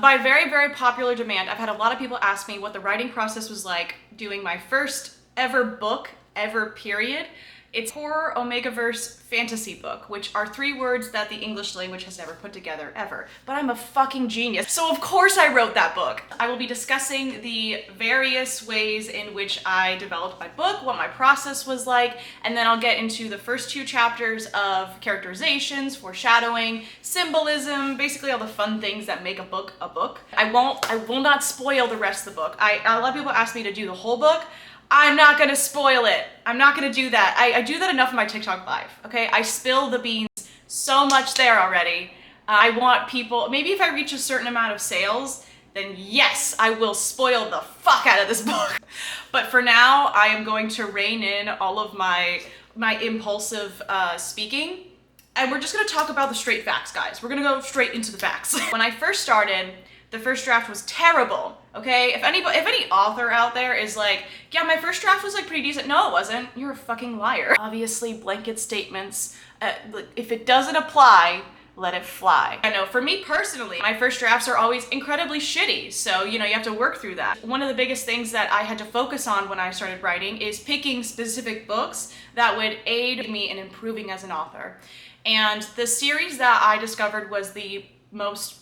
By very, very popular demand, I've had a lot of people ask me what the writing process was like doing my first ever book, ever period. It's horror Omegaverse fantasy book, which are 3 words that the English language has never put together, ever. But I'm a fucking genius, so of course I wrote that book. I will be discussing the various ways in which I developed my book, what my process was like, and then I'll get into the first 2 chapters of characterizations, foreshadowing, symbolism, basically all the fun things that make a book a book. I will not spoil the rest of the book. A lot of people ask me to do the whole book. I'm not gonna spoil it. I'm not gonna do that. I do that enough in my TikTok live, okay? I spill the beans so much there already. I want people, maybe if I reach a certain amount of sales, then yes, I will spoil the fuck out of this book. But for now, I am going to rein in all of my impulsive speaking. And we're just gonna talk about the straight facts, guys. We're gonna go straight into the facts. When I first started, the first draft was terrible, okay? If any author out there is like, yeah, my first draft was like pretty decent. No, it wasn't. You're a fucking liar. Obviously, blanket statements, if it doesn't apply, let it fly. I know for me personally, my first drafts are always incredibly shitty. So, you know, you have to work through that. One of the biggest things that I had to focus on when I started writing is picking specific books that would aid me in improving as an author. And the series that I discovered was the most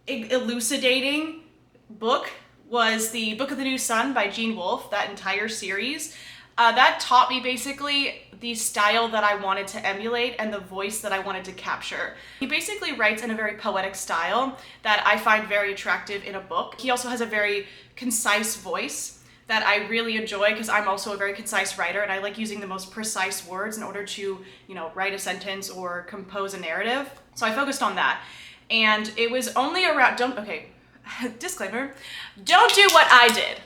elucidating book was the Book of the New Sun by Gene Wolfe, that entire series. That taught me basically the style that I wanted to emulate and the voice that I wanted to capture. He basically writes in a very poetic style that I find very attractive in a book. He also has a very concise voice that I really enjoy because I'm also a very concise writer and I like using the most precise words in order to, you know, write a sentence or compose a narrative. So I focused on that. And it was only around, disclaimer, don't do what I did.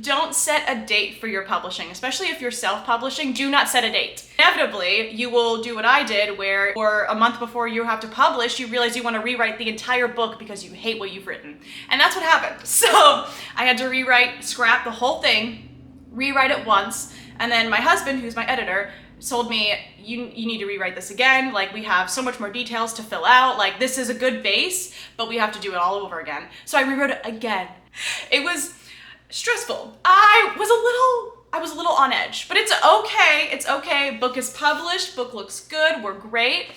Don't set a date for your publishing, especially if you're self-publishing, do not set a date. Inevitably, you will do what I did where for a month before you have to publish, you realize you want to rewrite the entire book because you hate what you've written. And that's what happened. So I had to scrap the whole thing, rewrite it once, and then my husband, who's my editor, told me, you need to rewrite this again. Like, we have so much more details to fill out. Like, this is a good base, but we have to do it all over again. So I rewrote it again. It was stressful. I was a little on edge, but it's okay. It's okay. Book is published. Book looks good. We're great.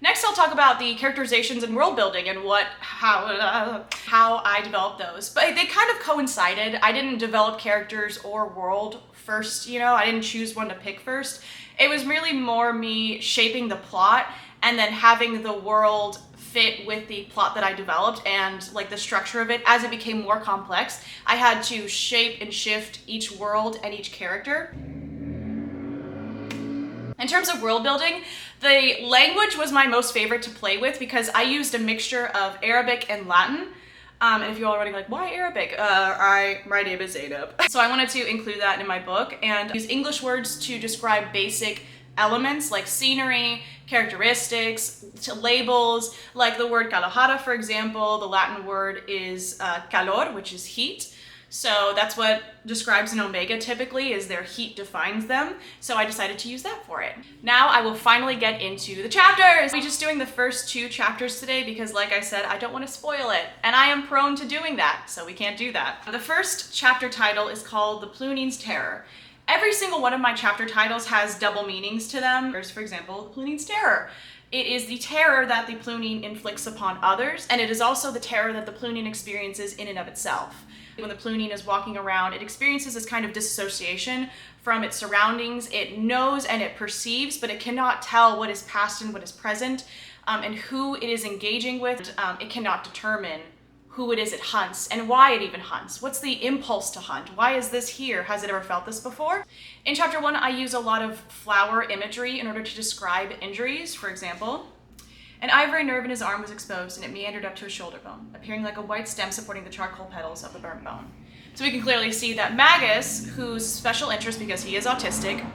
Next, I'll talk about the characterizations and world building and how I developed those. But they kind of coincided. I didn't develop characters or world first, you know? I didn't choose one to pick first. It was really more me shaping the plot and then having the world fit with the plot that I developed and like the structure of it. As it became more complex, I had to shape and shift each world and each character. In terms of world building, the language was my most favorite to play with because I used a mixture of Arabic and Latin. And if you're all already like, why Arabic? My name is Zainab. So I wanted to include that in my book and use English words to describe basic elements like scenery, characteristics, labels, like the word Calohara, for example. The Latin word is calor, which is heat. So that's what describes an omega typically, is their heat defines them. So I decided to use that for it. Now I will finally get into the chapters. We're just doing the first 2 chapters today because, like I said, I don't want to spoil it. And I am prone to doing that, so we can't do that. The first chapter title is called The Plunine's Terror. Every single one of my chapter titles has double meanings to them. There's, for example, The Plunine's Terror. It is the terror that the Plunine inflicts upon others, and it is also the terror that the Plunine experiences in and of itself. When the Plunine is walking around, it experiences this kind of disassociation from its surroundings. It knows and it perceives, but it cannot tell what is past and what is present, and who it is engaging with. It cannot determine who it is it hunts and why it even hunts. What's the impulse to hunt? Why is this here? Has it ever felt this before? In chapter 1, I use a lot of flower imagery in order to describe injuries. For example, an ivory nerve in his arm was exposed and it meandered up to his shoulder bone, appearing like a white stem supporting the charcoal petals of the burnt bone. So we can clearly see that Magus, whose special interest, because he is autistic,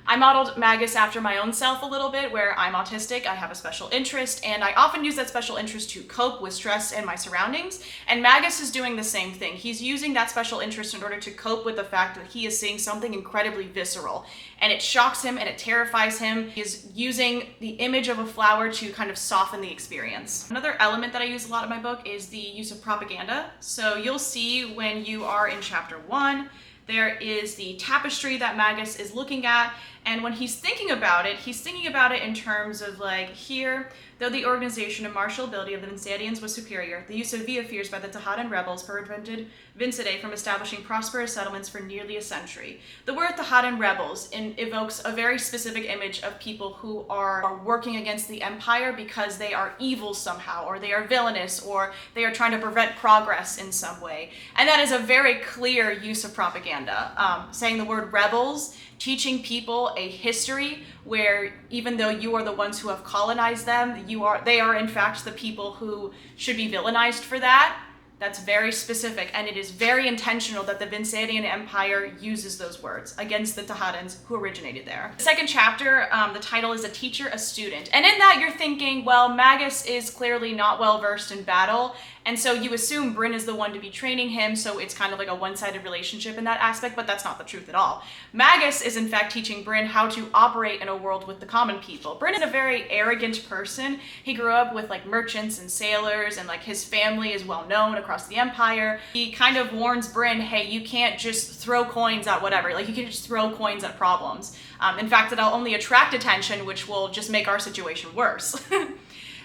I modeled Magus after my own self a little bit, where I'm autistic, I have a special interest, and I often use that special interest to cope with stress and my surroundings. And Magus is doing the same thing. He's using that special interest in order to cope with the fact that he is seeing something incredibly visceral. And it shocks him and it terrifies him. He is using the image of a flower to kind of soften the experience. Another element that I use a lot in my book is the use of propaganda. So you'll see when you are in chapter 1, there is the tapestry that Magus is looking at, and when he's thinking about it in terms of like, here, though the organization and martial ability of the Vincadians was superior, the use of Viafirs by the Tahadan rebels prevented Vincidae from establishing prosperous settlements for nearly a century. The word Tahadan rebels evokes a very specific image of people who are working against the Empire because they are evil somehow, or they are villainous, or they are trying to prevent progress in some way. And that is a very clear use of propaganda. Saying the word rebels, teaching people a history where even though you are the ones who have colonized them, they are in fact the people who should be villainized for that. That's very specific, and it is very intentional that the Vincadian Empire uses those words against the Tahadans who originated there. The second chapter, the title is A Teacher, a Student. And in that you're thinking, well, Magus is clearly not well versed in battle, and so you assume Bryn is the one to be training him, so it's kind of like a one-sided relationship in that aspect, but that's not the truth at all. Magus is in fact teaching Bryn how to operate in a world with the common people. Bryn is a very arrogant person. He grew up with like merchants and sailors, and like his family is well known across the Empire. He kind of warns Bryn, hey, you can't just throw coins at whatever. Like, you can't just throw coins at problems. In fact, that'll only attract attention, which will just make our situation worse.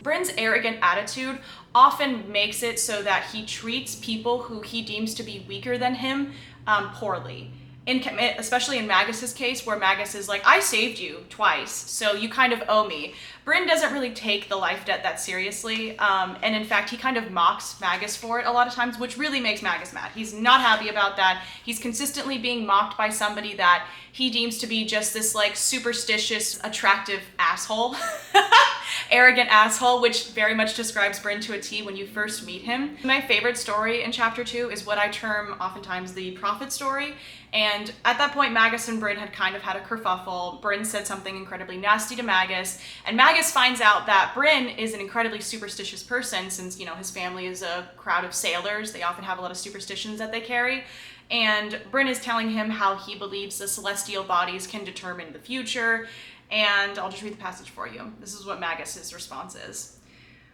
Bryn's arrogant attitude often makes it so that he treats people who he deems to be weaker than him poorly. Especially in Magus's case, where Magus is like, I saved you twice, so you kind of owe me. Bryn doesn't really take the life debt that seriously, and in fact, he kind of mocks Magus for it a lot of times, which really makes Magus mad. He's not happy about that. He's consistently being mocked by somebody that he deems to be just this like superstitious, attractive asshole. Arrogant asshole, which very much describes Bryn to a T when you first meet him. My favorite story in chapter 2 is what I term oftentimes the prophet story. And at that point, Magus and Bryn had kind of had a kerfuffle. Bryn said something incredibly nasty to Magus, and Magus finds out that Bryn is an incredibly superstitious person since, you know, his family is a crowd of sailors. They often have a lot of superstitions that they carry. And Bryn is telling him how he believes the celestial bodies can determine the future. And I'll just read the passage for you. This is what Magus's response is.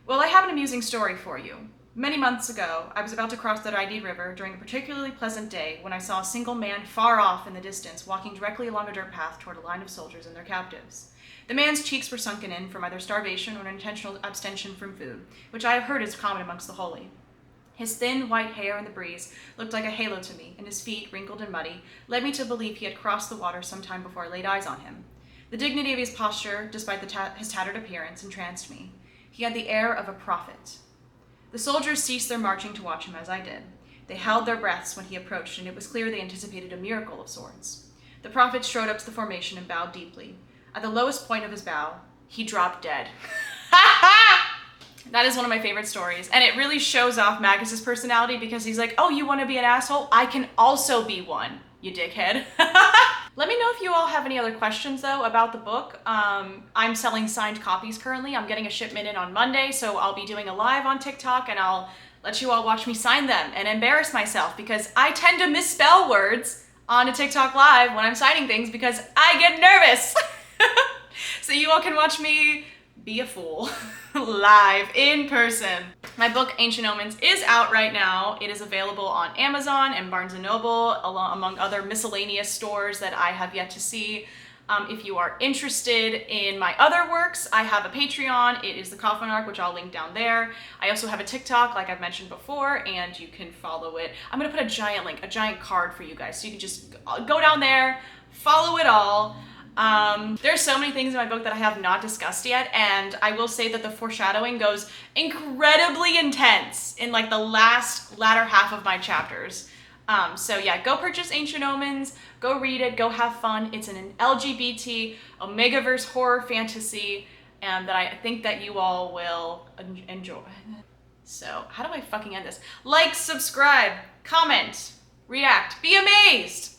Well, I have an amusing story for you. Many months ago, I was about to cross the Raidi River during a particularly pleasant day when I saw a single man far off in the distance walking directly along a dirt path toward a line of soldiers and their captives. The man's cheeks were sunken in from either starvation or an intentional abstention from food, which I have heard is common amongst the holy. His thin, white hair in the breeze looked like a halo to me, and his feet, wrinkled and muddy, led me to believe he had crossed the water some time before I laid eyes on him. The dignity of his posture, despite his tattered appearance, entranced me. He had the air of a prophet. The soldiers ceased their marching to watch him as I did. They held their breaths when he approached, and it was clear they anticipated a miracle of sorts. The prophet strode up to the formation and bowed deeply. At the lowest point of his bow, he dropped dead. That is one of my favorite stories, and it really shows off Magus's personality because he's like, oh, you want to be an asshole? I can also be one, you dickhead. Let me know if you all have any other questions, though, about the book. I'm selling signed copies currently. I'm getting a shipment in on Monday, so I'll be doing a live on TikTok, and I'll let you all watch me sign them and embarrass myself because I tend to misspell words on a TikTok live when I'm signing things because I get nervous. So you all can watch me be a fool live in person. My book, Ancient Omens, is out right now. It is available on Amazon and Barnes & Noble, among other miscellaneous stores that I have yet to see. If you are interested in my other works, I have a Patreon. It is The Coffin Arc, which I'll link down there. I also have a TikTok, like I've mentioned before, and you can follow it. I'm gonna put a giant link, a giant card for you guys, so you can just go down there, follow it all. There's so many things in my book that I have not discussed yet, and I will say that the foreshadowing goes incredibly intense in like the latter half of my chapters. So yeah, go purchase Ancient Omens, go read it, go have fun. It's an LGBT Omegaverse horror fantasy, and that I think that you all will enjoy. So how do I fucking end this? Like, subscribe, comment, react, be amazed!